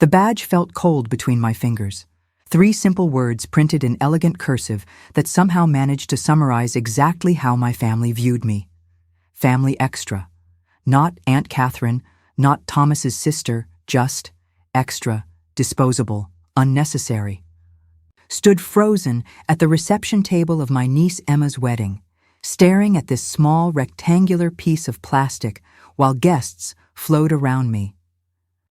The badge felt cold between my fingers. 3 simple words printed in elegant cursive that somehow managed to summarize exactly how my family viewed me. Family extra. Not Aunt Catherine, not Thomas's sister, just extra, disposable, unnecessary. Stood frozen at the reception table of my niece Emma's wedding, staring at this small rectangular piece of plastic while guests flowed around me.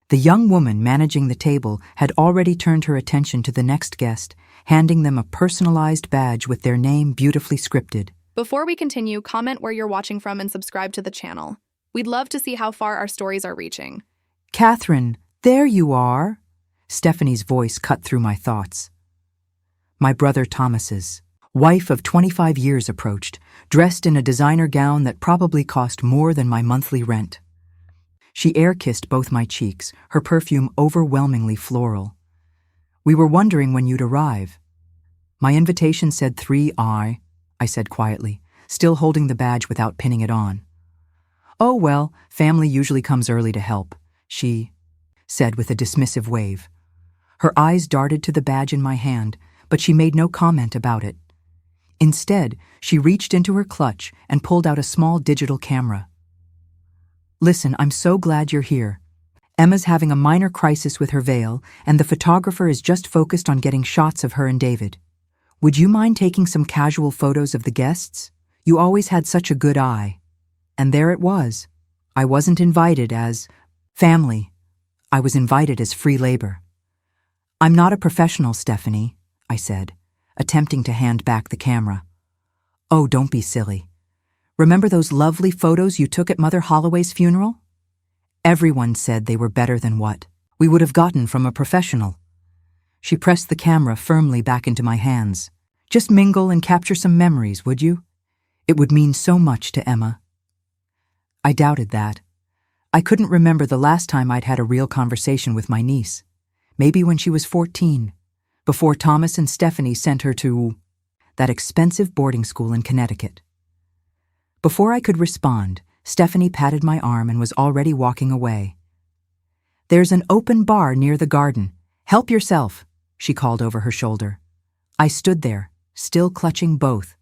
The young woman managing the table had already turned her attention to the next guest, handing them a personalized badge with their name beautifully scripted. Before we continue, comment where you're watching from and subscribe to the channel. We'd love to see how far our stories are reaching. Catherine, there you are. Stephanie's voice cut through my thoughts. My brother Thomas's wife of 25 years approached, dressed in a designer gown that probably cost more than my monthly rent. She air-kissed both my cheeks, her perfume overwhelmingly floral. We were wondering when you'd arrive. My invitation said 3I, I said quietly, still holding the badge without pinning it on. Oh well, family usually comes early to help, she said with a dismissive wave. Her eyes darted to the badge in my hand, but she made no comment about it. Instead, she reached into her clutch and pulled out a small digital camera. Listen, I'm so glad you're here. Emma's having a minor crisis with her veil, and the photographer is just focused on getting shots of her and David. Would you mind taking some casual photos of the guests? You always had such a good eye. And there it was. I wasn't invited as family. I was invited as free labor. I'm not a professional, Stephanie, I said, attempting to hand back the camera. Oh, don't be silly. Remember those lovely photos you took at Mother Holloway's funeral? Everyone said they were better than what we would have gotten from a professional. She pressed the camera firmly back into my hands. Just mingle and capture some memories, would you? It would mean so much to Emma. I doubted that. I couldn't remember the last time I'd had a real conversation with my niece. Maybe when she was 14, before Thomas and Stephanie sent her to that expensive boarding school in Connecticut. Before I could respond, Stephanie patted my arm and was already walking away. There's an open bar near the garden. Help yourself, she called over her shoulder. I stood there, still clutching both,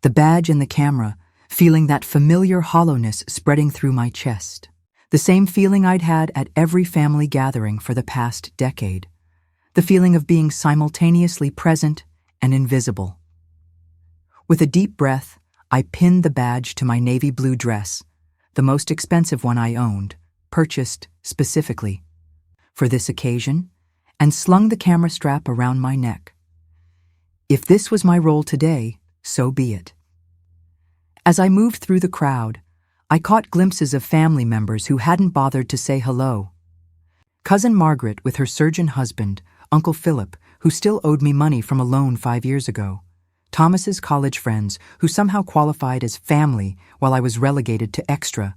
the badge and the camera, feeling that familiar hollowness spreading through my chest. The same feeling I'd had at every family gathering for the past decade. The feeling of being simultaneously present and invisible. With a deep breath, I pinned the badge to my navy blue dress, the most expensive one I owned, purchased specifically for this occasion, and slung the camera strap around my neck. If this was my role today, so be it. As I moved through the crowd, I caught glimpses of family members who hadn't bothered to say hello. Cousin Margaret with her surgeon husband, Uncle Philip, who still owed me money from a loan 5 years ago. Thomas's college friends, who somehow qualified as family while I was relegated to extra.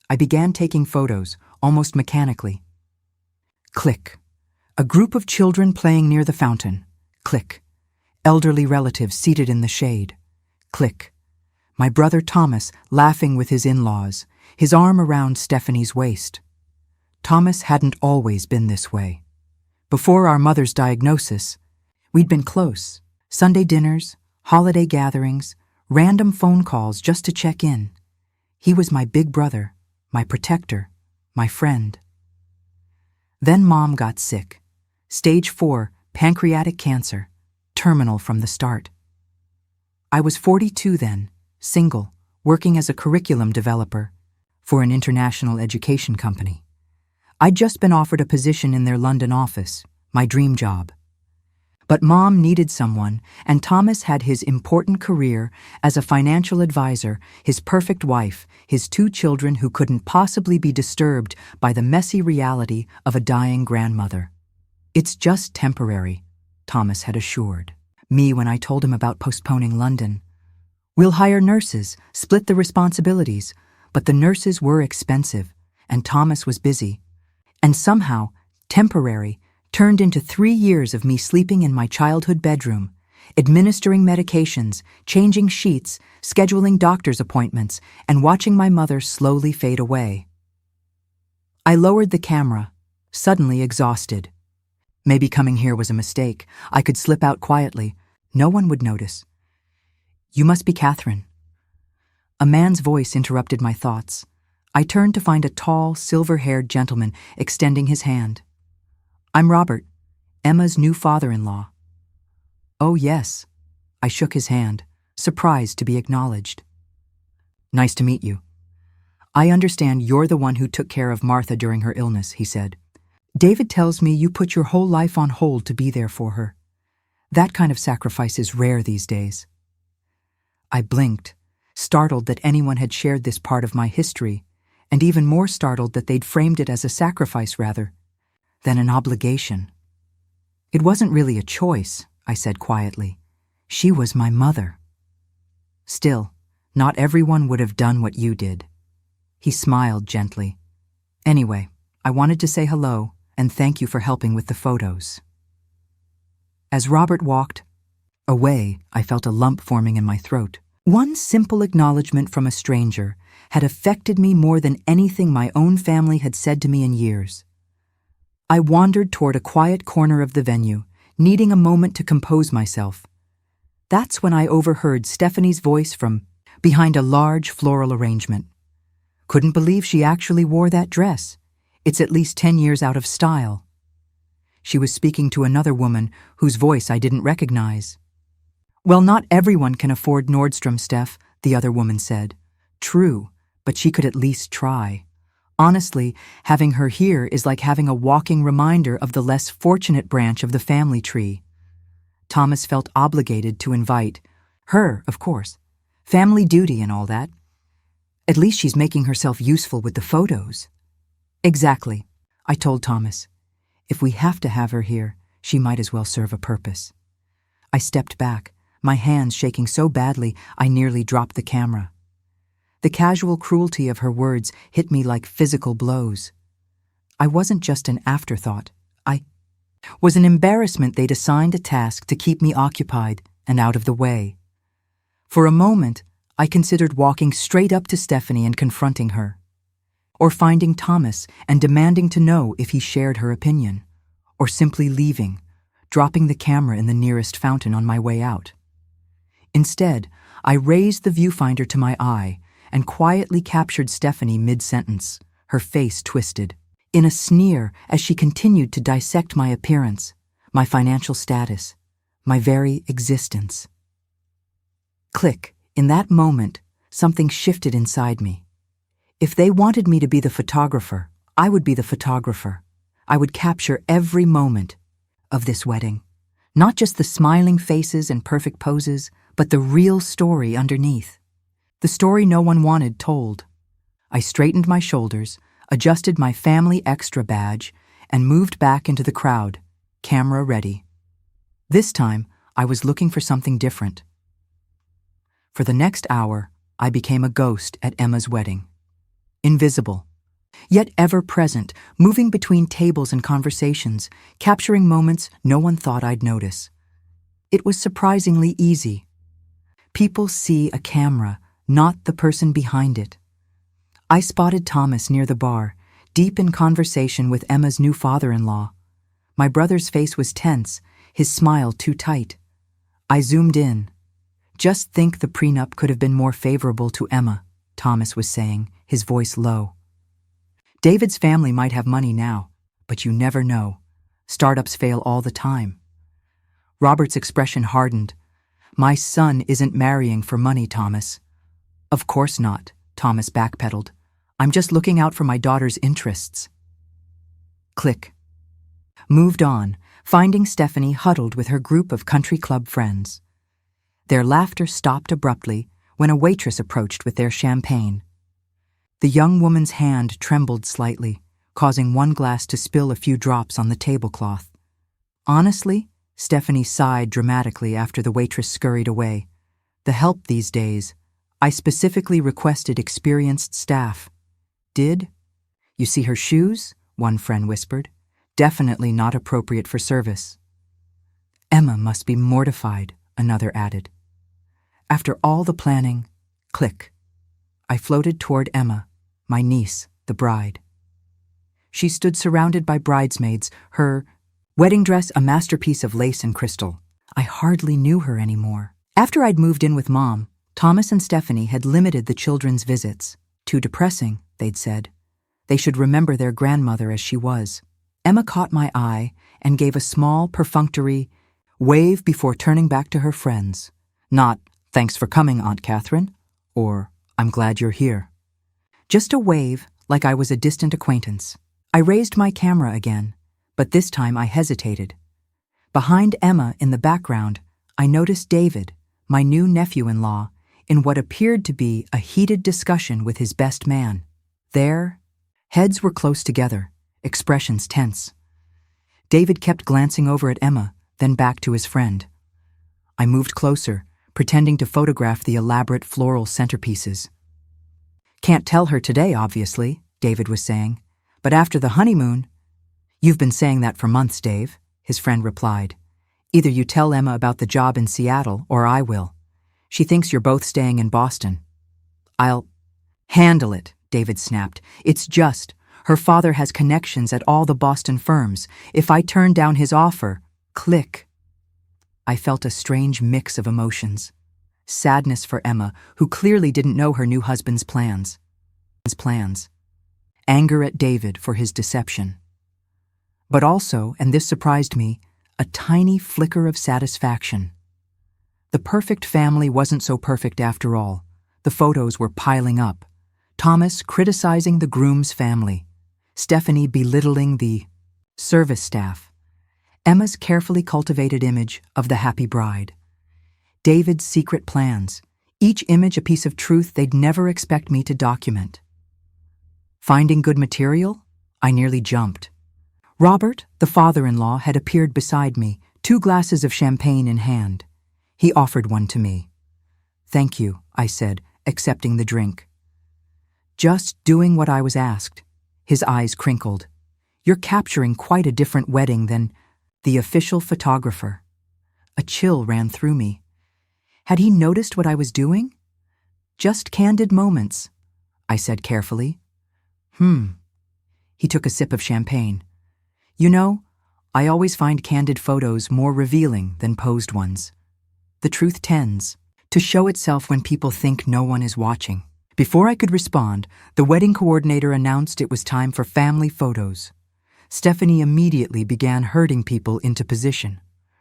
I began taking photos, almost mechanically. Click. A group of children playing near the fountain. Click. Elderly relatives seated in the shade. Click. My brother Thomas laughing with his in-laws, his arm around Stephanie's waist. Thomas hadn't always been this way. Before our mother's diagnosis, we'd been close. Sunday dinners, holiday gatherings, random phone calls just to check in. He was my big brother, my protector, my friend. Then Mom got sick. Stage 4, pancreatic cancer, terminal from the start. I was 42 then, single, working as a curriculum developer for an international education company. I'd just been offered a position in their London office, my dream job. But Mom needed someone, and Thomas had his important career as a financial advisor, his perfect wife, his 2 children who couldn't possibly be disturbed by the messy reality of a dying grandmother. It's just temporary, Thomas had assured me when I told him about postponing London. We'll hire nurses, split the responsibilities, but the nurses were expensive, and Thomas was busy. And somehow, temporary turned into 3 years of me sleeping in my childhood bedroom, administering medications, changing sheets, scheduling doctor's appointments, and watching my mother slowly fade away. I lowered the camera, suddenly exhausted. Maybe coming here was a mistake. I could slip out quietly. No one would notice. "You must be Catherine." A man's voice interrupted my thoughts. I turned to find a tall, silver-haired gentleman extending his hand. "I'm Robert, Emma's new father-in-law." "Oh, yes." I shook his hand, surprised to be acknowledged. "Nice to meet you. I understand you're the one who took care of Martha during her illness," he said. "David tells me you put your whole life on hold to be there for her. That kind of sacrifice is rare these days." I blinked, startled that anyone had shared this part of my history, and even more startled that they'd framed it as a sacrifice rather than an obligation. "It wasn't really a choice," I said quietly. "She was my mother." "Still, not everyone would have done what you did." He smiled gently. "Anyway, I wanted to say hello and thank you for helping with the photos." As Robert walked away, I felt a lump forming in my throat. One simple acknowledgement from a stranger had affected me more than anything my own family had said to me in years. I wandered toward a quiet corner of the venue, needing a moment to compose myself. That's when I overheard Stephanie's voice from behind a large floral arrangement. "Couldn't believe she actually wore that dress. It's at least 10 years out of style." She was speaking to another woman whose voice I didn't recognize. "Well, not everyone can afford Nordstrom, Steph," the other woman said. "True, but she could at least try. Honestly, having her here is like having a walking reminder of the less fortunate branch of the family tree." Thomas felt obligated to invite her, of course. Family duty and all that. "At least she's making herself useful with the photos." "Exactly," I told Thomas. "If we have to have her here, she might as well serve a purpose." I stepped back, my hands shaking so badly I nearly dropped the camera. The casual cruelty of her words hit me like physical blows. I wasn't just an afterthought. I was an embarrassment they'd assigned a task to keep me occupied and out of the way. For a moment, I considered walking straight up to Stephanie and confronting her, or finding Thomas and demanding to know if he shared her opinion, or simply leaving, dropping the camera in the nearest fountain on my way out. Instead, I raised the viewfinder to my eye and quietly captured Stephanie mid-sentence, her face twisted, in a sneer as she continued to dissect my appearance, my financial status, my very existence. Click. In that moment, something shifted inside me. If they wanted me to be the photographer, I would be the photographer. I would capture every moment of this wedding. Not just the smiling faces and perfect poses, but the real story underneath. The story no one wanted told. I straightened my shoulders, adjusted my family extra badge, and moved back into the crowd, camera ready. This time, I was looking for something different. For the next hour, I became a ghost at Emma's wedding. Invisible, yet ever present, moving between tables and conversations, capturing moments no one thought I'd notice. It was surprisingly easy. People see a camera, not the person behind it. I spotted Thomas near the bar, deep in conversation with Emma's new father-in-law. My brother's face was tense, his smile too tight. I zoomed in. "Just think the prenup could have been more favorable to Emma," Thomas was saying, his voice low. "David's family might have money now, but you never know. Startups fail all the time." Robert's expression hardened. "My son isn't marrying for money, Thomas." "Of course not," Thomas backpedaled. "I'm just looking out for my daughter's interests." Click. Moved on, finding Stephanie huddled with her group of country club friends. Their laughter stopped abruptly when a waitress approached with their champagne. The young woman's hand trembled slightly, causing one glass to spill a few drops on the tablecloth. "Honestly," Stephanie sighed dramatically after the waitress scurried away, "the help these days. I specifically requested experienced staff." "Did? You see her shoes?" one friend whispered. "Definitely not appropriate for service." "Emma must be mortified," another added. After all the planning, click. I floated toward Emma, my niece, the bride. She stood surrounded by bridesmaids, her wedding dress a masterpiece of lace and crystal. I hardly knew her anymore. After I'd moved in with Mom, Thomas and Stephanie had limited the children's visits. Too depressing, they'd said. They should remember their grandmother as she was. Emma caught my eye and gave a small, perfunctory wave before turning back to her friends. Not, "Thanks for coming, Aunt Catherine," or "I'm glad you're here." Just a wave, like I was a distant acquaintance. I raised my camera again, but this time I hesitated. Behind Emma, in the background, I noticed David, my new nephew-in-law, in what appeared to be a heated discussion with his best man. Their heads were close together, expressions tense. David kept glancing over at Emma, then back to his friend. I moved closer, pretending to photograph the elaborate floral centerpieces. "Can't tell her today, obviously," David was saying. "But after the honeymoon—" "You've been saying that for months, Dave," his friend replied. "Either you tell Emma about the job in Seattle, or I will. She thinks you're both staying in Boston." "I'll handle it," David snapped. "It's just, her father has connections at all the Boston firms. If I turn down his offer, click." I felt a strange mix of emotions. Sadness for Emma, who clearly didn't know her new husband's plans. Anger at David for his deception. But also, and this surprised me, a tiny flicker of satisfaction. The perfect family wasn't so perfect after all. The photos were piling up. Thomas criticizing the groom's family. Stephanie belittling the service staff. Emma's carefully cultivated image of the happy bride. David's secret plans, each image a piece of truth they'd never expect me to document. Finding good material? I nearly jumped. Robert, the father-in-law, had appeared beside me, 2 glasses of champagne in hand. He offered one to me. "Thank you," I said, accepting the drink. Just doing what I was asked. His eyes crinkled. "You're capturing quite a different wedding than the official photographer." A chill ran through me. Had he noticed what I was doing? "Just candid moments," I said carefully. He took a sip of champagne. "You know, I always find candid photos more revealing than posed ones. The truth tends to show itself when people think no one is watching." Before I could respond, the wedding coordinator announced it was time for family photos. Stephanie immediately began herding people into position.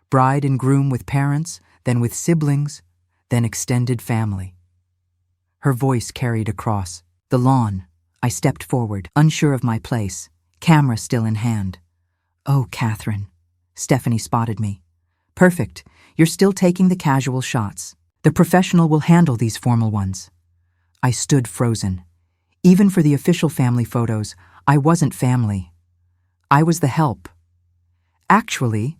Bride and groom with parents, then with siblings, then extended family. Her voice carried across the lawn. I stepped forward, unsure of my place, camera still in hand. "Oh, Catherine." Stephanie spotted me. "Perfect. You're still taking the casual shots. The professional will handle these formal ones." I stood frozen. Even for the official family photos, I wasn't family. I was the help. "Actually,"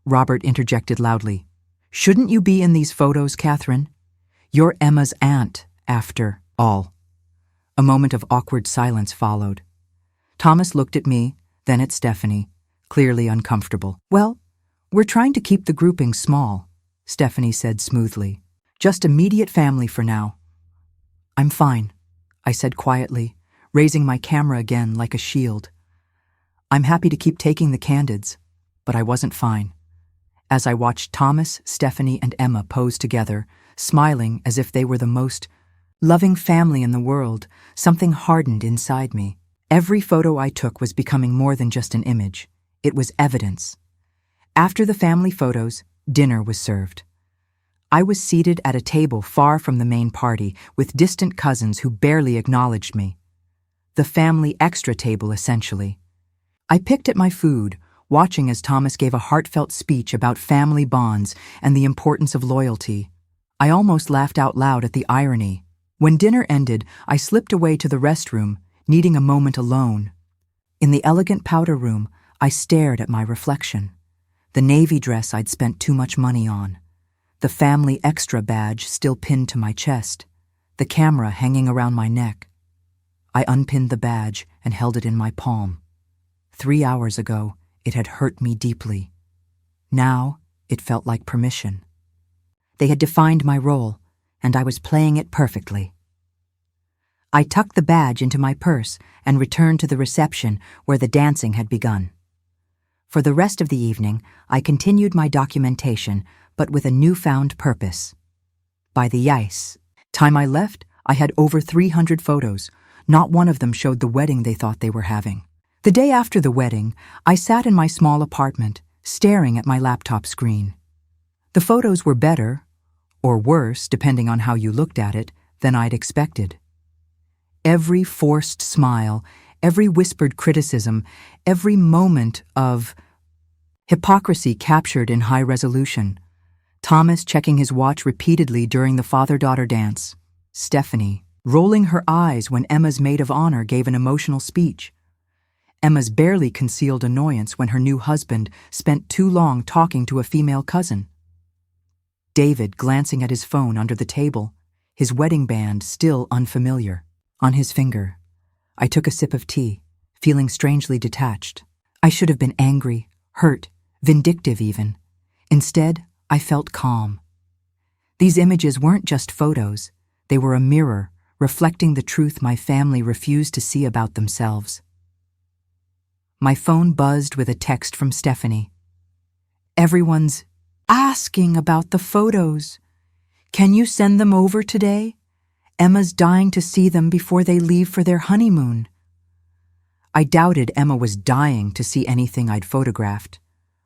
Robert interjected loudly, "shouldn't you be in these photos, Catherine? You're Emma's aunt, after all." A moment of awkward silence followed. Thomas looked at me, then at Stephanie, clearly uncomfortable. "Well, we're trying to keep the grouping small," Stephanie said smoothly. "Just immediate family for now." "I'm fine," I said quietly, raising my camera again like a shield. I'm happy to keep taking the candids, but I wasn't fine. As I watched Thomas, Stephanie, and Emma pose together, smiling as if they were the most loving family in the world, something hardened inside me. Every photo I took was becoming more than just an image. It was evidence. After the family photos, dinner was served. I was seated at a table far from the main party with distant cousins who barely acknowledged me. The family extra table, essentially. I picked at my food, watching as Thomas gave a heartfelt speech about family bonds and the importance of loyalty. I almost laughed out loud at the irony. When dinner ended, I slipped away to the restroom, needing a moment alone. In the elegant powder room, I stared at my reflection. The navy dress I'd spent too much money on. The family extra badge still pinned to my chest. The camera hanging around my neck. I unpinned the badge and held it in my palm. 3 hours ago, it had hurt me deeply. Now, it felt like permission. They had defined my role, and I was playing it perfectly. I tucked the badge into my purse and returned to the reception where the dancing had begun. For the rest of the evening, I continued my documentation, but with a newfound purpose. By the time I left, I had over 300 photos. Not one of them showed the wedding they thought they were having. The day after the wedding, I sat in my small apartment, staring at my laptop screen. The photos were better, or worse, depending on how you looked at it, than I'd expected. Every forced smile, every whispered criticism, every moment of hypocrisy captured in high resolution. Thomas checking his watch repeatedly during the father-daughter dance. Stephanie rolling her eyes when Emma's maid of honor gave an emotional speech. Emma's barely concealed annoyance when her new husband spent too long talking to a female cousin. David glancing at his phone under the table, his wedding band still unfamiliar, on his finger. I took a sip of tea, feeling strangely detached. I should have been angry, hurt, vindictive even. Instead, I felt calm. These images weren't just photos. They were a mirror, reflecting the truth my family refused to see about themselves. My phone buzzed with a text from Stephanie. "Everyone's asking about the photos. Can you send them over today? Emma's dying to see them before they leave for their honeymoon." I doubted Emma was dying to see anything I'd photographed.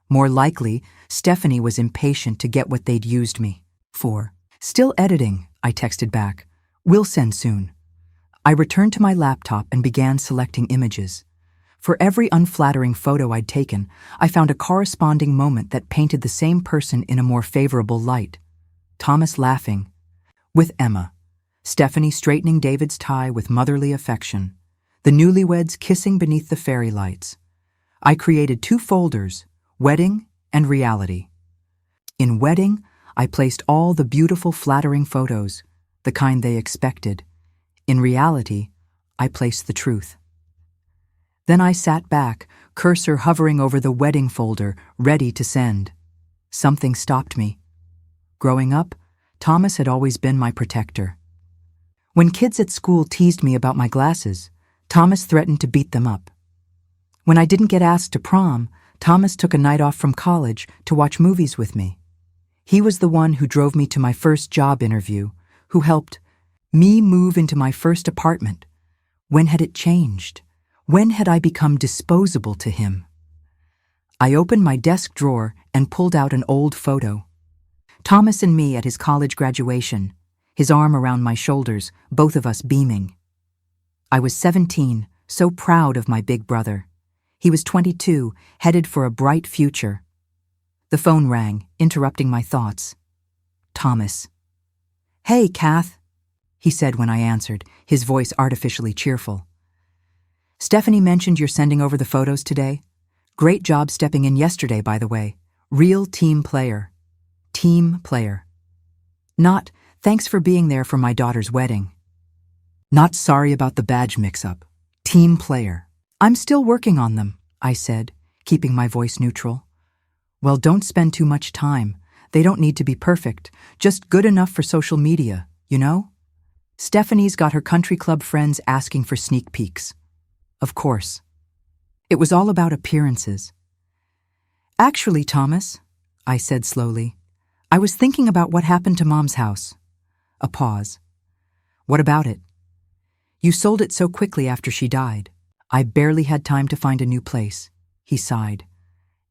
More likely, Stephanie was impatient to get what they'd used me for. "Still editing," I texted back. "We'll send soon." I returned to my laptop and began selecting images. For every unflattering photo I'd taken, I found a corresponding moment that painted the same person in a more favorable light. Thomas laughing with Emma, Stephanie straightening David's tie with motherly affection, the newlyweds kissing beneath the fairy lights. I created 2 folders, wedding and reality. In wedding, I placed all the beautiful, flattering photos, the kind they expected. In reality, I placed the truth. Then I sat back, cursor hovering over the wedding folder, ready to send. Something stopped me. Growing up, Thomas had always been my protector. When kids at school teased me about my glasses, Thomas threatened to beat them up. When I didn't get asked to prom, Thomas took a night off from college to watch movies with me. He was the one who drove me to my first job interview, who helped me move into my first apartment. When had it changed? When had I become disposable to him? I opened my desk drawer and pulled out an old photo. Thomas and me at his college graduation, his arm around my shoulders, both of us beaming. I was 17, so proud of my big brother. He was 22, headed for a bright future. The phone rang, interrupting my thoughts. Thomas. "Hey, Kath," he said when I answered, his voice artificially cheerful. "Stephanie mentioned you're sending over the photos today. Great job stepping in yesterday, by the way. Real team player. Team player. Not, thanks for being there for my daughter's wedding. Not sorry about the badge mix-up. Team player. I'm still working on them," I said, keeping my voice neutral. "Well, don't spend too much time. They don't need to be perfect, just good enough for social media, you know? Stephanie's got her country club friends asking for sneak peeks. Of course. It was all about appearances. Actually, Thomas," I said slowly, "I was thinking about what happened to Mom's house." A pause. "What about it?" "You sold it so quickly after she died. I barely had time to find a new place." He sighed.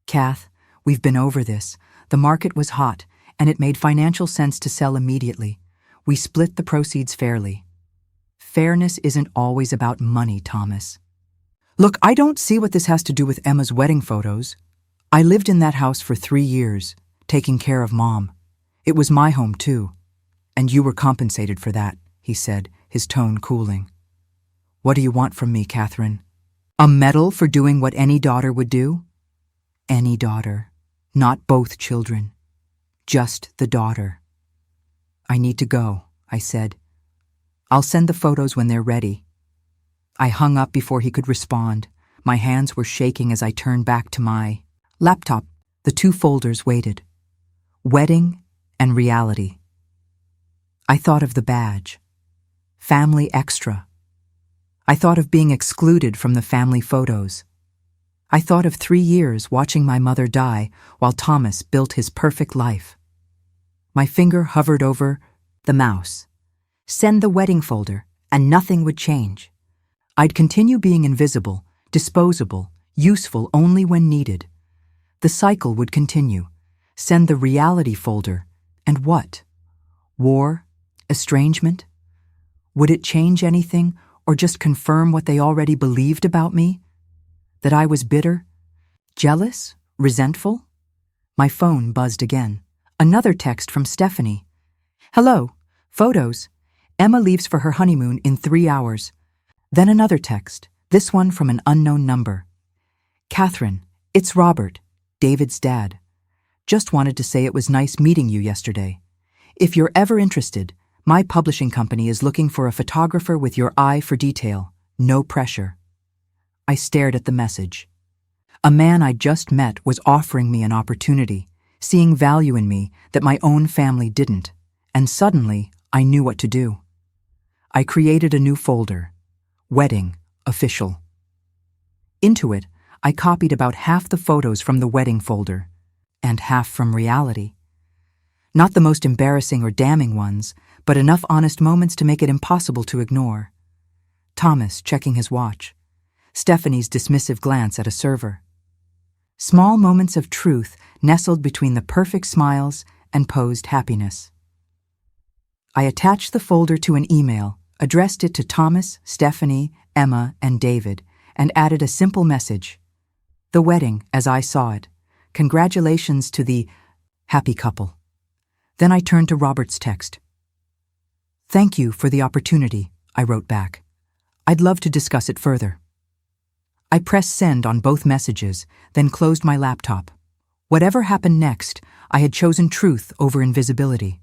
"Kath, we've been over this. The market was hot, and it made financial sense to sell immediately. We split the proceeds fairly." Fairness isn't always about money, Thomas. "Look, I don't see what this has to do with Emma's wedding photos. I lived in that house for 3 years, taking care of Mom. It was my home, too. And you were compensated for that," he said, his tone cooling. "What do you want from me, Catherine? A medal for doing what any daughter would do?" Any daughter, not both children. Just the daughter. "I need to go," I said. "I'll send the photos when they're ready." I hung up before he could respond. My hands were shaking as I turned back to my laptop. The 2 folders waited. Wedding and reality. I thought of the badge. Family extra. I thought of being excluded from the family photos. I thought of 3 years watching my mother die while Thomas built his perfect life. My finger hovered over the mouse. Send the wedding folder, and nothing would change. I'd continue being invisible, disposable, useful only when needed. The cycle would continue. Send the reality folder, and what? War? Estrangement? Would it change anything, or just confirm what they already believed about me? That I was bitter? Jealous? Resentful? My phone buzzed again. Another text from Stephanie. Hello, photos. Emma leaves for her honeymoon in 3 hours. Then another text, this one from an unknown number. Catherine, it's Robert, David's dad. Just wanted to say it was nice meeting you yesterday. If you're ever interested, my publishing company is looking for a photographer with your eye for detail. No pressure. I stared at the message. A man I just met was offering me an opportunity, seeing value in me that my own family didn't, and suddenly I knew what to do. I created a new folder, Wedding Official. Into it, I copied about half the photos from the wedding folder, and half from reality. Not the most embarrassing or damning ones, but enough honest moments to make it impossible to ignore. Thomas checking his watch. Stephanie's dismissive glance at a server. Small moments of truth nestled between the perfect smiles and posed happiness. I attached the folder to an email, addressed it to Thomas, Stephanie, Emma, and David, and added a simple message. The wedding, as I saw it. Congratulations to the happy couple. Then I turned to Robert's text. Thank you for the opportunity, I wrote back. I'd love to discuss it further. I pressed send on both messages, then closed my laptop. Whatever happened next, I had chosen truth over invisibility.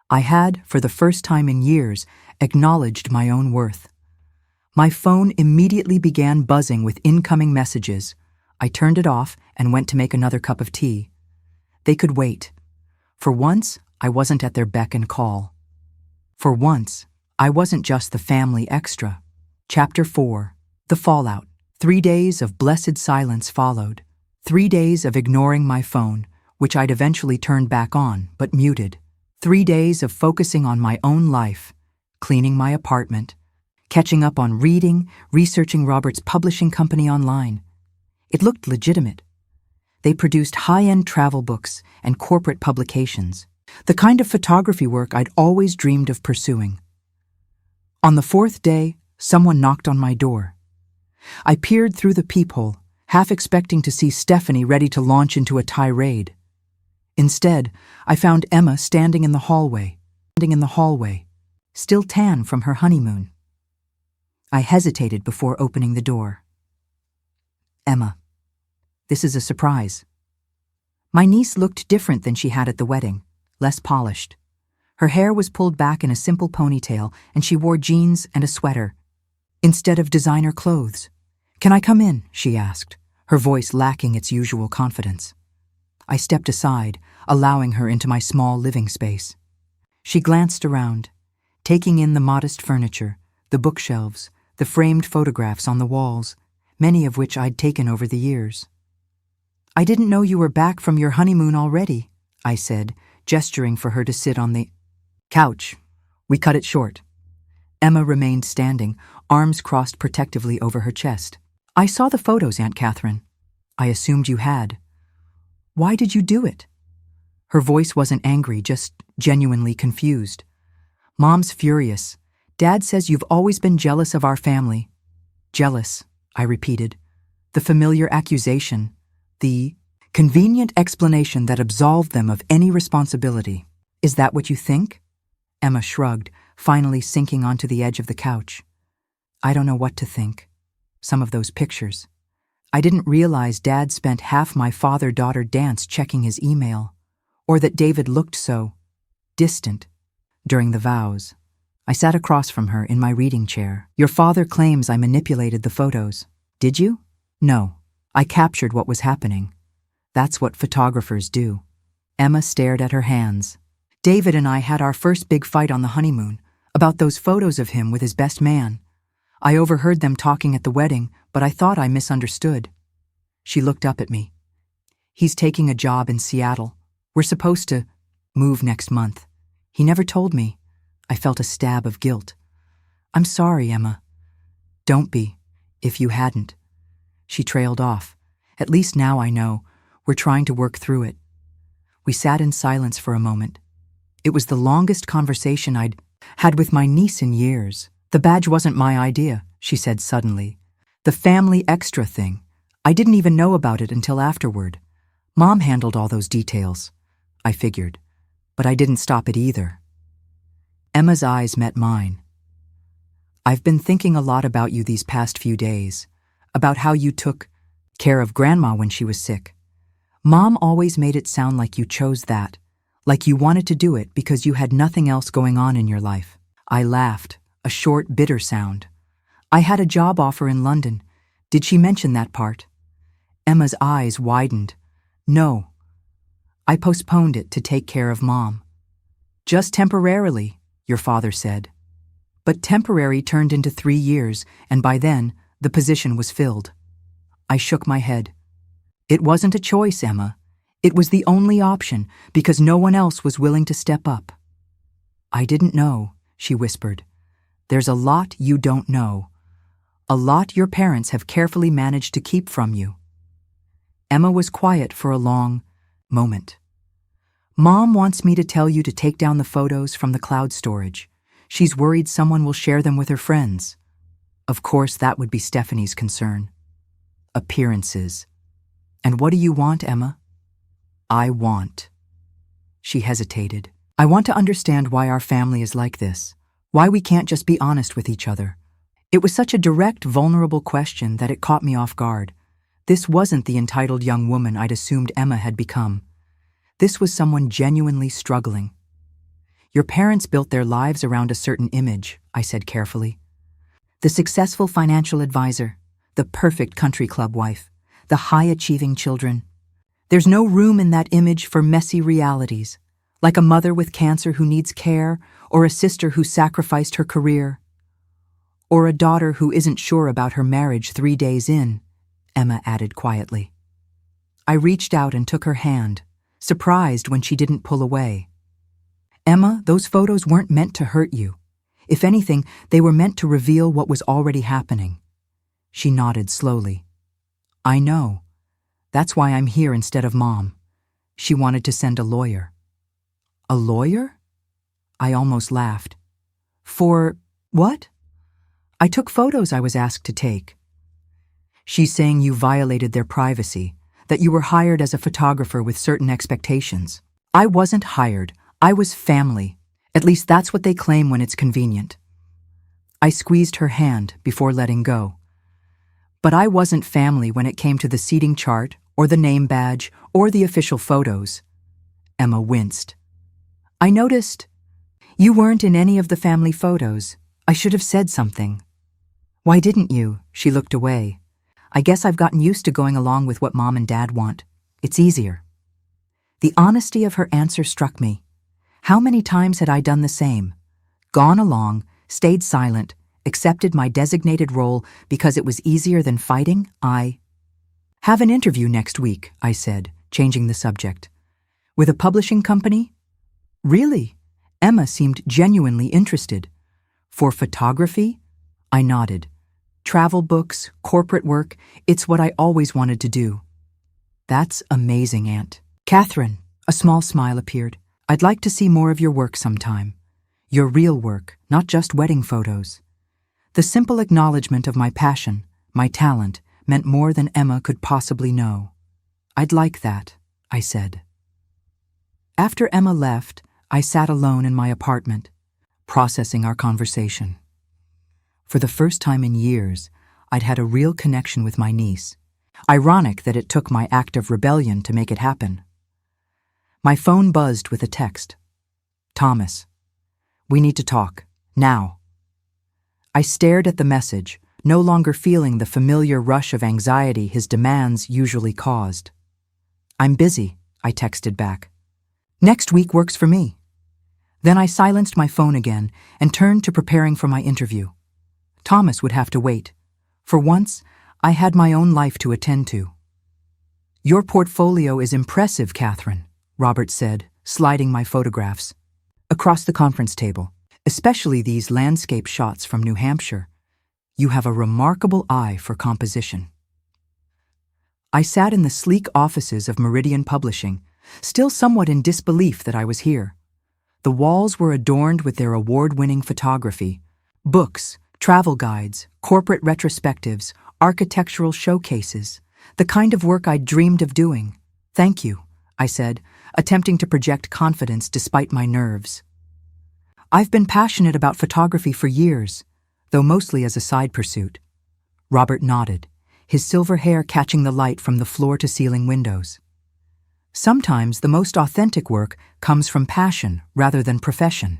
I had, for the first time in years, acknowledged my own worth. My phone immediately began buzzing with incoming messages. I turned it off and went to make another cup of tea. They could wait. For once, I wasn't at their beck and call. For once, I wasn't just the family extra. Chapter 4. The Fallout. 3 days of blessed silence followed. 3 days of ignoring my phone, which I'd eventually turned back on, but muted. 3 days of focusing on my own life, cleaning my apartment, catching up on reading, researching Robert's publishing company online. It looked legitimate. They produced high-end travel books and corporate publications, the kind of photography work I'd always dreamed of pursuing. On the 4th day, someone knocked on my door. I peered through the peephole, half expecting to see Stephanie ready to launch into a tirade. Instead, I found Emma standing in the hallway, still tan from her honeymoon. I hesitated before opening the door. Emma, this is a surprise. My niece looked different than she had at the wedding, less polished. Her hair was pulled back in a simple ponytail, and she wore jeans and a sweater, instead of designer clothes. Can I come in? She asked, her voice lacking its usual confidence. I stepped aside, allowing her into my small living space. She glanced around, taking in the modest furniture, the bookshelves, the framed photographs on the walls, many of which I'd taken over the years. I didn't know you were back from your honeymoon already, I said, gesturing for her to sit on the couch. We cut it short. Emma remained standing, arms crossed protectively over her chest. I saw the photos, Aunt Catherine. I assumed you had. Why did you do it? Her voice wasn't angry, just genuinely confused. Mom's furious. Dad says you've always been jealous of our family. Jealous, I repeated. The familiar accusation, the convenient explanation that absolved them of any responsibility. Is that what you think? Emma shrugged, finally sinking onto the edge of the couch. I don't know what to think. Some of those pictures. I didn't realize Dad spent half my father-daughter dance checking his email, or that David looked so distant during the vows. I sat across from her in my reading chair. Your father claims I manipulated the photos. Did you? No. I captured what was happening. That's what photographers do. Emma stared at her hands. David and I had our first big fight on the honeymoon, about those photos of him with his best man. I overheard them talking at the wedding, but I thought I misunderstood. She looked up at me. He's taking a job in Seattle. We're supposed to move next month. He never told me. I felt a stab of guilt. I'm sorry, Emma. Don't be, if you hadn't. She trailed off. At least now I know. We're trying to work through it. We sat in silence for a moment. It was the longest conversation I'd had with my niece in years. The badge wasn't my idea, she said suddenly. The family extra thing. I didn't even know about it until afterward. Mom handled all those details, I figured. But I didn't stop it either. Emma's eyes met mine. I've been thinking a lot about you these past few days, about how you took care of Grandma when she was sick. Mom always made it sound like you chose that, like you wanted to do it because you had nothing else going on in your life. I laughed, a short, bitter sound. I had a job offer in London. Did she mention that part? Emma's eyes widened. No. I postponed it to take care of Mom. Just temporarily, your father said. But temporary turned into 3 years, and by then, the position was filled. I shook my head. It wasn't a choice, Emma. It was the only option, because no one else was willing to step up. I didn't know, she whispered. There's a lot you don't know. A lot your parents have carefully managed to keep from you. Emma was quiet for a long moment. Mom wants me to tell you to take down the photos from the cloud storage. She's worried someone will share them with her friends. Of course, that would be Stephanie's concern. Appearances. And what do you want, Emma? I want. She hesitated. I want to understand why our family is like this, why we can't just be honest with each other. It was such a direct, vulnerable question that it caught me off guard. This wasn't the entitled young woman I'd assumed Emma had become. This was someone genuinely struggling. Your parents built their lives around a certain image, I said carefully. The successful financial advisor, the perfect country club wife, the high-achieving children. There's no room in that image for messy realities, like a mother with cancer who needs care, or a sister who sacrificed her career, or a daughter who isn't sure about her marriage 3 days in, Emma added quietly. I reached out and took her hand, surprised when she didn't pull away. Emma, those photos weren't meant to hurt you. If anything, they were meant to reveal what was already happening. She nodded slowly. I know. That's why I'm here instead of Mom. She wanted to send a lawyer. A lawyer? I almost laughed. For what? I took photos I was asked to take. She's saying you violated their privacy, that you were hired as a photographer with certain expectations. I wasn't hired. I was family. At least that's what they claim when it's convenient. I squeezed her hand before letting go. But I wasn't family when it came to the seating chart, or the name badge, or the official photos. Emma winced. I noticed you weren't in any of the family photos. I should have said something. Why didn't you? She looked away. I guess I've gotten used to going along with what Mom and Dad want. It's easier. The honesty of her answer struck me. How many times had I done the same? Gone along, stayed silent, accepted my designated role because it was easier than fighting? I have an interview next week, I said, changing the subject. With a publishing company? Really? Emma seemed genuinely interested. For photography? I nodded. Travel books, corporate work, it's what I always wanted to do. That's amazing, Aunt. Catherine, a small smile appeared. I'd like to see more of your work sometime. Your real work, not just wedding photos. The simple acknowledgement of my passion, my talent, meant more than Emma could possibly know. I'd like that, I said. After Emma left, I sat alone in my apartment, processing our conversation. For the first time in years, I'd had a real connection with my niece. Ironic that it took my act of rebellion to make it happen. My phone buzzed with a text. Thomas, we need to talk, now. I stared at the message, no longer feeling the familiar rush of anxiety his demands usually caused. I'm busy, I texted back. Next week works for me. Then I silenced my phone again and turned to preparing for my interview. Thomas would have to wait. For once, I had my own life to attend to. Your portfolio is impressive, Catherine, Robert said, sliding my photographs across the conference table, especially these landscape shots from New Hampshire. You have a remarkable eye for composition. I sat in the sleek offices of Meridian Publishing, still somewhat in disbelief that I was here. The walls were adorned with their award-winning photography, books, travel guides, corporate retrospectives, architectural showcases, the kind of work I'd dreamed of doing. Thank you, I said, attempting to project confidence despite my nerves. I've been passionate about photography for years, though mostly as a side pursuit. Robert nodded, his silver hair catching the light from the floor-to-ceiling windows. Sometimes the most authentic work comes from passion rather than profession.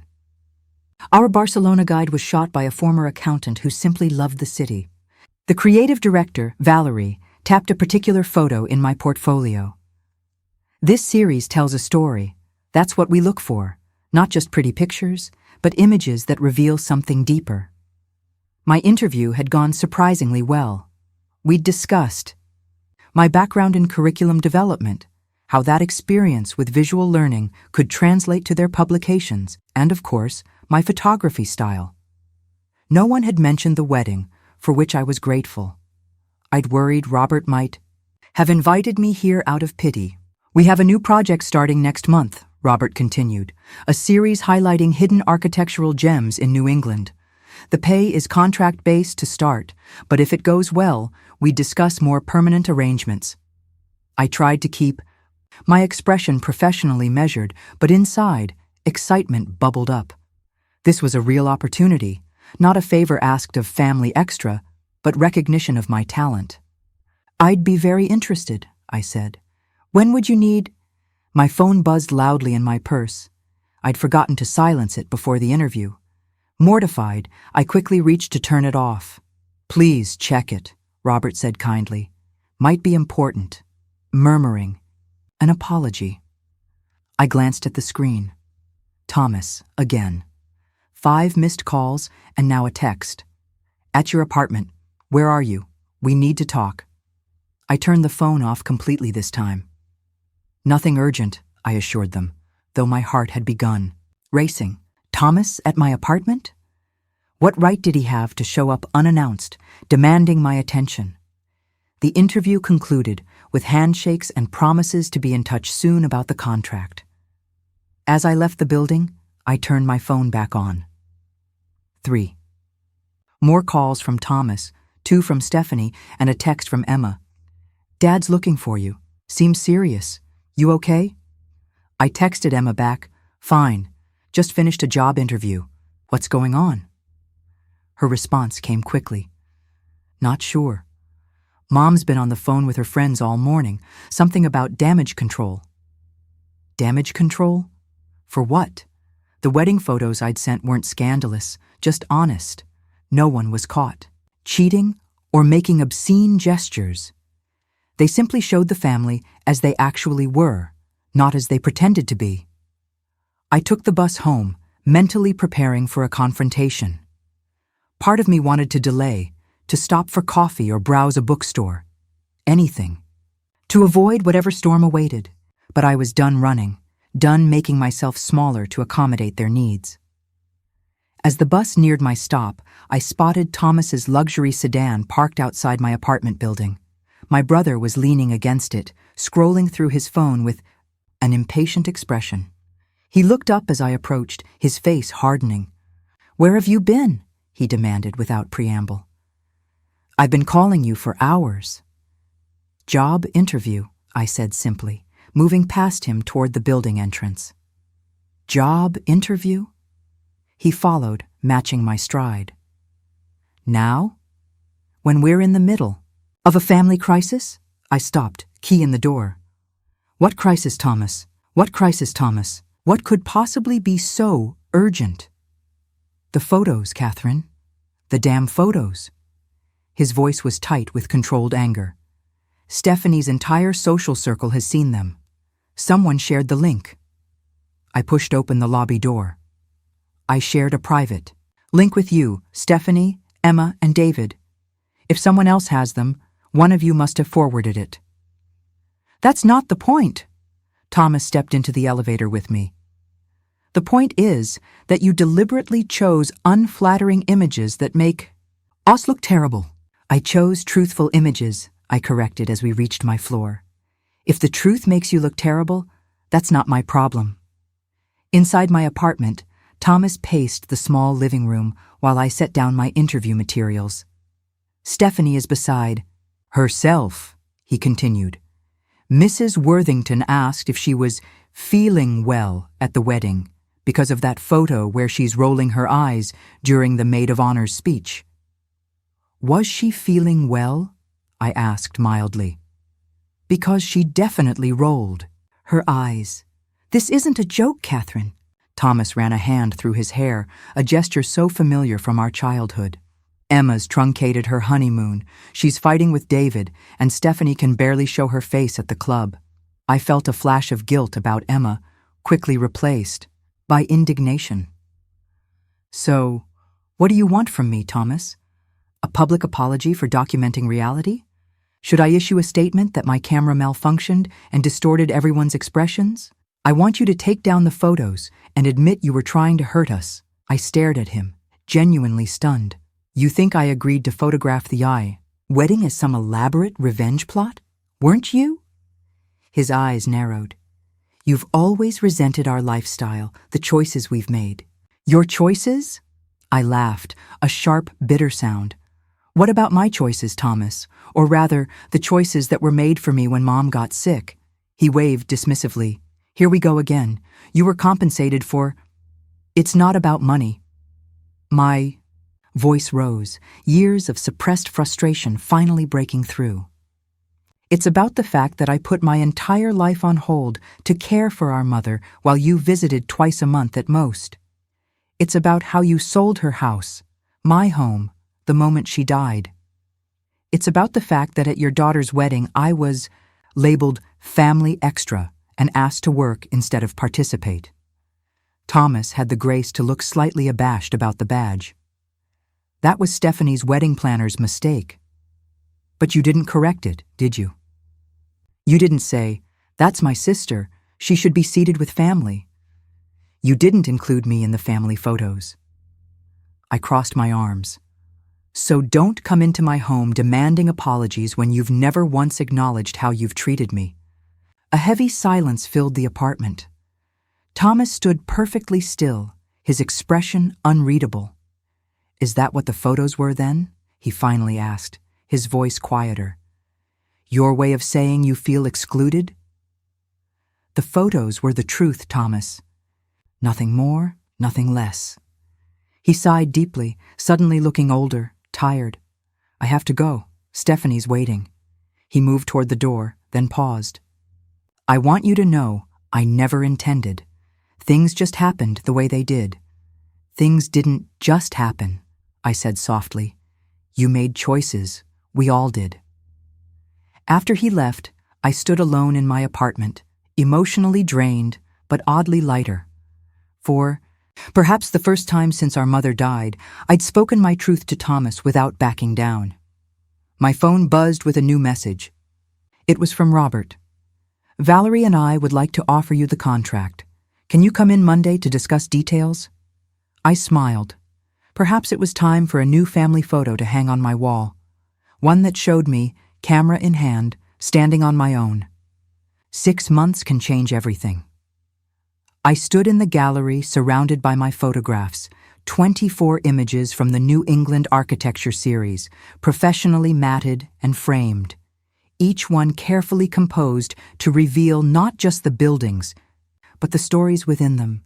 Our Barcelona guide was shot by a former accountant who simply loved the city. The creative director, Valerie, tapped a particular photo in my portfolio. This series tells a story. That's what we look for, not just pretty pictures, but images that reveal something deeper. My interview had gone surprisingly well. We'd discussed my background in curriculum development, how that experience with visual learning could translate to their publications, and of course, my photography style. No one had mentioned the wedding, for which I was grateful. I'd worried Robert might have invited me here out of pity. We have a new project starting next month, Robert continued, a series highlighting hidden architectural gems in New England. The pay is contract-based to start, but if it goes well, we discuss more permanent arrangements. I tried to keep my expression professionally measured, but inside, excitement bubbled up. This was a real opportunity, not a favor asked of family extra, but recognition of my talent. I'd be very interested, I said. When would you need? My phone buzzed loudly in my purse. I'd forgotten to silence it before the interview. Mortified, I quickly reached to turn it off. Please check it, Robert said kindly. Might be important. Murmuring. An apology. I glanced at the screen. Thomas, again. 5 missed calls and now a text. At your apartment. Where are you? We need to talk. I turned the phone off completely this time. Nothing urgent, I assured them, though my heart had begun racing. Thomas at my apartment? What right did he have to show up unannounced, demanding my attention? The interview concluded with handshakes and promises to be in touch soon about the contract. As I left the building, I turned my phone back on. 3. More calls from Thomas, 2 from Stephanie, and a text from Emma. Dad's looking for you. Seems serious. You okay? I texted Emma back, fine. Just finished a job interview. What's going on? Her response came quickly. Not sure. Mom's been on the phone with her friends all morning, something about damage control. Damage control? For what? The wedding photos I'd sent weren't scandalous, just honest. No one was caught cheating or making obscene gestures. They simply showed the family as they actually were, not as they pretended to be. I took the bus home, mentally preparing for a confrontation. Part of me wanted to delay, to stop for coffee or browse a bookstore. Anything. To avoid whatever storm awaited. But I was done running, done making myself smaller to accommodate their needs. As the bus neared my stop, I spotted Thomas's luxury sedan parked outside my apartment building. My brother was leaning against it, scrolling through his phone with an impatient expression. He looked up as I approached, his face hardening. Where have you been? He demanded without preamble. I've been calling you for hours. Job interview, I said simply, moving past him toward the building entrance. Job interview? He followed, matching my stride. Now? When we're in the middle of a family crisis? I stopped, key in the door. What crisis, Thomas? What crisis, Thomas? What could possibly be so urgent? The photos, Catherine. The damn photos. His voice was tight with controlled anger. Stephanie's entire social circle has seen them. Someone shared the link. I pushed open the lobby door. I shared a private link with you, Stephanie, Emma and David. If someone else has them, one of you must have forwarded it. That's not the point. Thomas stepped into the elevator with me. The point is that you deliberately chose unflattering images that make us look terrible. I chose truthful images, I corrected as we reached my floor. If the truth makes you look terrible, that's not my problem. Inside my apartment, Thomas paced the small living room while I set down my interview materials. Stephanie is beside herself, he continued. Mrs. Worthington asked if she was feeling well at the wedding because of that photo where she's rolling her eyes during the maid of honor's speech. Was she feeling well? I asked mildly. Because she definitely rolled her eyes. This isn't a joke, Catherine. Thomas ran a hand through his hair, a gesture so familiar from our childhood. Emma's truncated her honeymoon. She's fighting with David, and Stephanie can barely show her face at the club. I felt a flash of guilt about Emma, quickly replaced by indignation. So, what do you want from me, Thomas? A public apology for documenting reality? Should I issue a statement that my camera malfunctioned and distorted everyone's expressions? I want you to take down the photos and admit you were trying to hurt us. I stared at him, genuinely stunned. You think I agreed to photograph the wedding as some elaborate revenge plot? Weren't you? His eyes narrowed. You've always resented our lifestyle, the choices we've made. Your choices? I laughed, a sharp, bitter sound. What about my choices, Thomas? Or rather, the choices that were made for me when Mom got sick? He waved dismissively. Here we go again. You were compensated for... It's not about money. My voice rose, years of suppressed frustration finally breaking through. It's about the fact that I put my entire life on hold to care for our mother while you visited twice a month at most. It's about how you sold her house, my home, the moment she died. It's about the fact that at your daughter's wedding I was labeled family extra and asked to work instead of participate. Thomas had the grace to look slightly abashed about the badge. That was Stephanie's wedding planner's mistake. But you didn't correct it, did you? You didn't say, that's my sister, she should be seated with family. You didn't include me in the family photos. I crossed my arms. So don't come into my home demanding apologies when you've never once acknowledged how you've treated me. A heavy silence filled the apartment. Thomas stood perfectly still, his expression unreadable. Is that what the photos were then? He finally asked, his voice quieter. Your way of saying you feel excluded? The photos were the truth, Thomas. Nothing more, nothing less. He sighed deeply, suddenly looking older, tired. I have to go. Stephanie's waiting. He moved toward the door, then paused. I want you to know I never intended. Things just happened the way they did. Things didn't just happen, I said softly. You made choices. We all did. After he left, I stood alone in my apartment, emotionally drained, but oddly lighter. For, perhaps the first time since our mother died, I'd spoken my truth to Thomas without backing down. My phone buzzed with a new message. It was from Robert. Valerie and I would like to offer you the contract. Can you come in Monday to discuss details? I smiled. Perhaps it was time for a new family photo to hang on my wall. One that showed me, camera in hand, standing on my own. 6 months can change everything. I stood in the gallery surrounded by my photographs, 24 images from the New England architecture series, professionally matted and framed. Each one carefully composed to reveal not just the buildings, but the stories within them.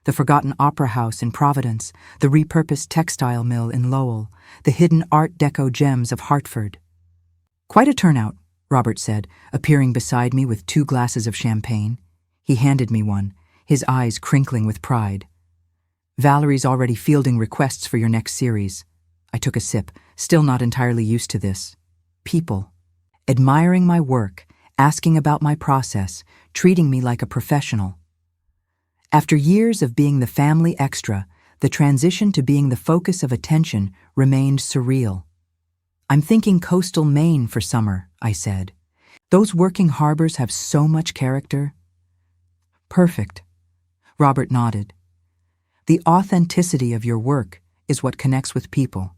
The forgotten opera house in Providence, the repurposed textile mill in Lowell, the hidden Art Deco gems of Hartford. Quite a turnout, Robert said, appearing beside me with 2 glasses of champagne. He handed me one, his eyes crinkling with pride. Valerie's already fielding requests for your next series. I took a sip, still not entirely used to this. People. Admiring my work, asking about my process, treating me like a professional. After years of being the family extra, the transition to being the focus of attention remained surreal. "I'm thinking coastal Maine for summer," I said. "Those working harbors have so much character." "Perfect," Robert nodded. "The authenticity of your work is what connects with people.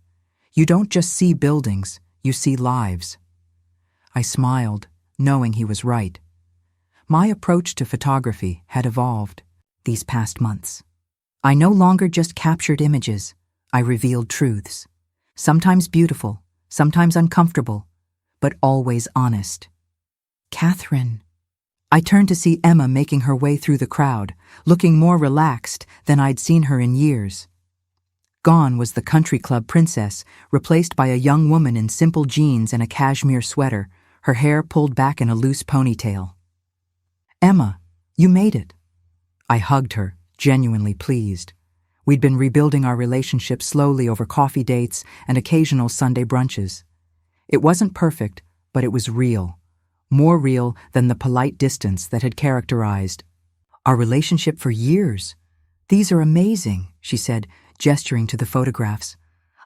You don't just see buildings, you see lives." I smiled, knowing he was right. My approach to photography had evolved these past months. I no longer just captured images, I revealed truths. Sometimes beautiful, sometimes uncomfortable, but always honest. "Catherine." I turned to see Emma making her way through the crowd, looking more relaxed than I'd seen her in years. Gone was the country club princess, replaced by a young woman in simple jeans and a cashmere sweater, her hair pulled back in a loose ponytail. "Emma, you made it." I hugged her, genuinely pleased. We'd been rebuilding our relationship slowly over coffee dates and occasional Sunday brunches. It wasn't perfect, but it was real. More real than the polite distance that had characterized our relationship for years. "These are amazing," she said, gesturing to the photographs.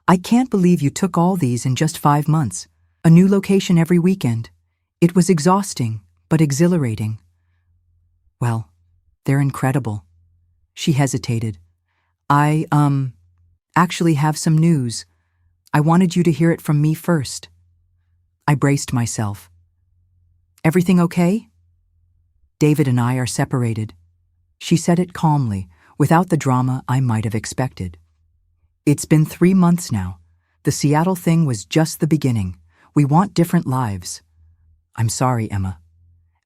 "I can't believe you took all these in just 5 months. A new location every weekend. It was exhausting, but exhilarating." "Well, they're incredible." She hesitated. I actually have some news. I wanted you to hear it from me first." I braced myself. "Everything okay?" "David and I are separated." She said it calmly, without the drama I might have expected. "It's been 3 months now. The Seattle thing was just the beginning. We want different lives." "I'm sorry, Emma."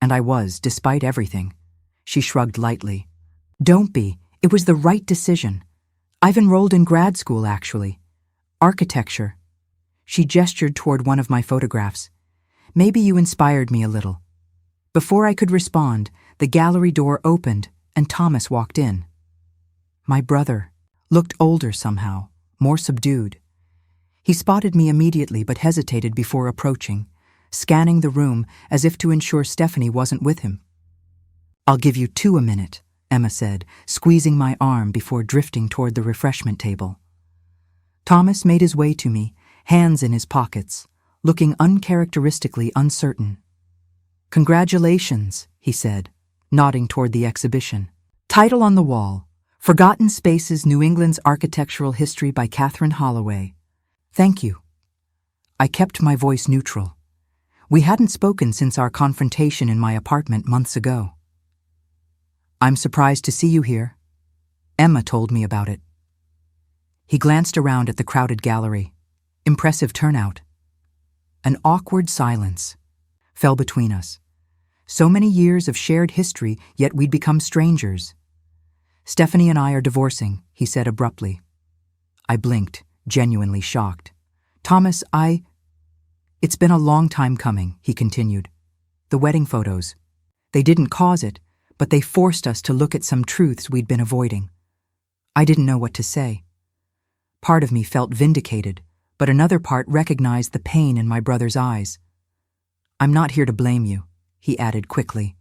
And I was, despite everything. She shrugged lightly. "Don't be. It was the right decision. I've enrolled in grad school, actually. Architecture." She gestured toward one of my photographs. "Maybe you inspired me a little." Before I could respond, the gallery door opened and Thomas walked in. My brother looked older somehow, more subdued. He spotted me immediately but hesitated before approaching, scanning the room as if to ensure Stephanie wasn't with him. "I'll give you 2 a minute," Emma said, squeezing my arm before drifting toward the refreshment table. Thomas made his way to me, hands in his pockets, looking uncharacteristically uncertain. "Congratulations," he said, nodding toward the exhibition. Title on the wall: Forgotten Spaces, New England's Architectural History by Catherine Holloway. "Thank you." I kept my voice neutral. We hadn't spoken since our confrontation in my apartment months ago. "I'm surprised to see you here. Emma told me about it." He glanced around at the crowded gallery. Impressive turnout. An awkward silence fell between us. So many years of shared history, yet we'd become strangers. "Stephanie and I are divorcing," he said abruptly. I blinked, genuinely shocked. "Thomas, It's been a long time coming," he continued. "The wedding photos. They didn't cause it, but they forced us to look at some truths we'd been avoiding." I didn't know what to say. Part of me felt vindicated, but another part recognized the pain in my brother's eyes. "I'm not here to blame you," he added quickly.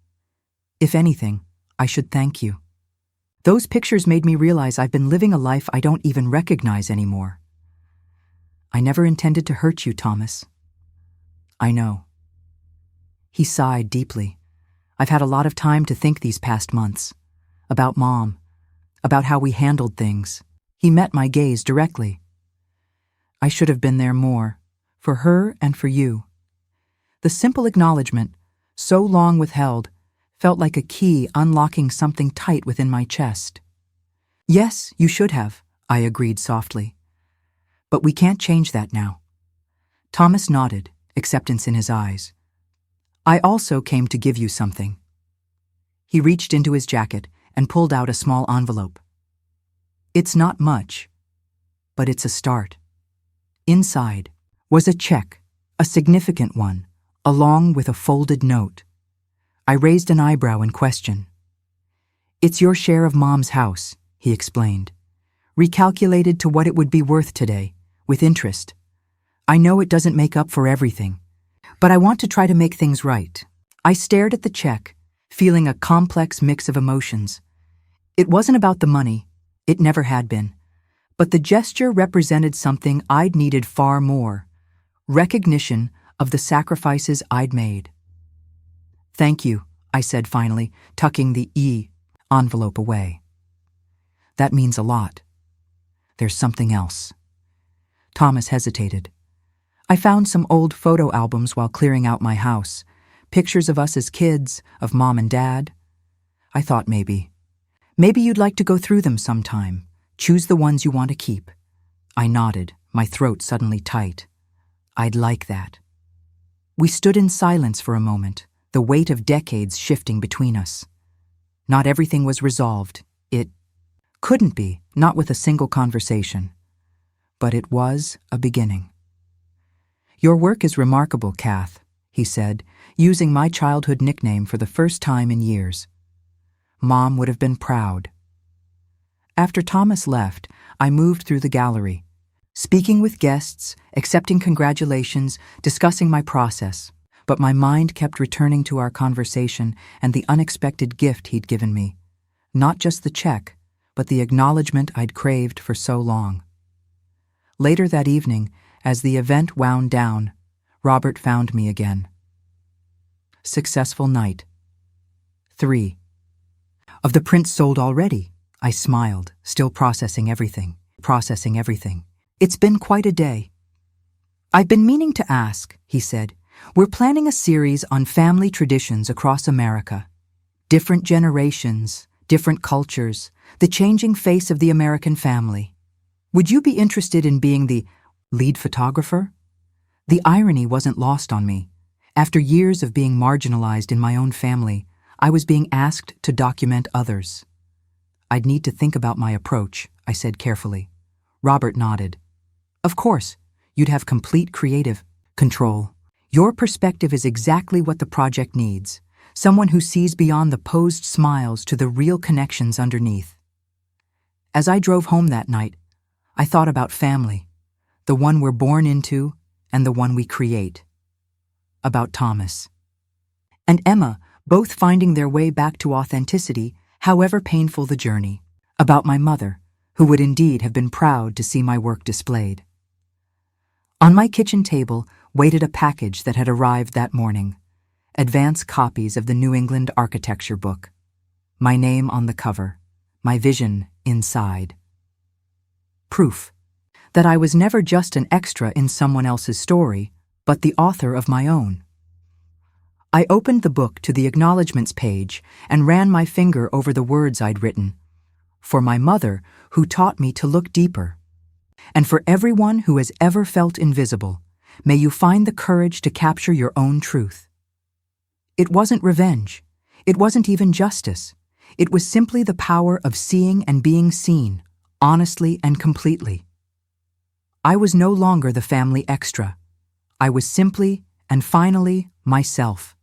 "If anything, I should thank you. Those pictures made me realize I've been living a life I don't even recognize anymore." "I never intended to hurt you, Thomas." "I know." He sighed deeply. "I've had a lot of time to think these past months. About Mom. About how we handled things." He met my gaze directly. "I should have been there more. For her and for you." The simple acknowledgement, so long withheld, felt like a key unlocking something tight within my chest. "Yes, you should have," I agreed softly. "But we can't change that now." Thomas nodded, acceptance in his eyes. "I also came to give you something." He reached into his jacket and pulled out a small envelope. "It's not much, but it's a start." Inside was a check, a significant one, along with a folded note. I raised an eyebrow in question. "It's your share of Mom's house," he explained. "Recalculated to what it would be worth today, with interest. I know it doesn't make up for everything, but I want to try to make things right." I stared at the check, feeling a complex mix of emotions. It wasn't about the money. It never had been. But the gesture represented something I'd needed far more: recognition of the sacrifices I'd made. "Thank you," I said finally, tucking the envelope away. "That means a lot. There's something else." Thomas hesitated. "I found some old photo albums while clearing out my house. Pictures of us as kids, of Mom and Dad. I thought maybe you'd like to go through them sometime. Choose the ones you want to keep." I nodded, my throat suddenly tight. I'd like that. We stood in silence for a moment, the weight of decades shifting between us. Not everything was resolved. It couldn't be, not with a single conversation. But it was a beginning. "Your work is remarkable, Kath," he said, using my childhood nickname for the first time in years. "Mom would have been proud." After Thomas left, I moved through the gallery, speaking with guests, accepting congratulations, discussing my process, but my mind kept returning to our conversation and the unexpected gift he'd given me. Not just the check, but the acknowledgement I'd craved for so long. Later that evening, as the event wound down, Robert found me again. Successful night. 3. "Of the prints sold already?" I smiled, still processing everything. "It's been quite a day." "I've been meaning to ask," he said. "We're planning a series on family traditions across America. Different generations, different cultures, the changing face of the American family. Would you be interested in being the lead photographer?" The irony wasn't lost on me. After years of being marginalized in my own family, I was being asked to document others. "I'd need to think about my approach," I said carefully. Robert nodded. "Of course, you'd have complete creative control. Your perspective is exactly what the project needs. Someone who sees beyond the posed smiles to the real connections underneath." As I drove home that night, I thought about family, the one we're born into and the one we create. About Thomas and Emma, both finding their way back to authenticity, however painful the journey. About my mother, who would indeed have been proud to see my work displayed. On my kitchen table waited a package that had arrived that morning. Advance copies of the New England architecture book. My name on the cover, my vision inside. Proof that I was never just an extra in someone else's story, but the author of my own. I opened the book to the acknowledgments page and ran my finger over the words I'd written. For my mother, who taught me to look deeper. And for everyone who has ever felt invisible, may you find the courage to capture your own truth. It wasn't revenge. It wasn't even justice. It was simply the power of seeing and being seen, honestly and completely. I was no longer the family extra. I was simply and finally myself.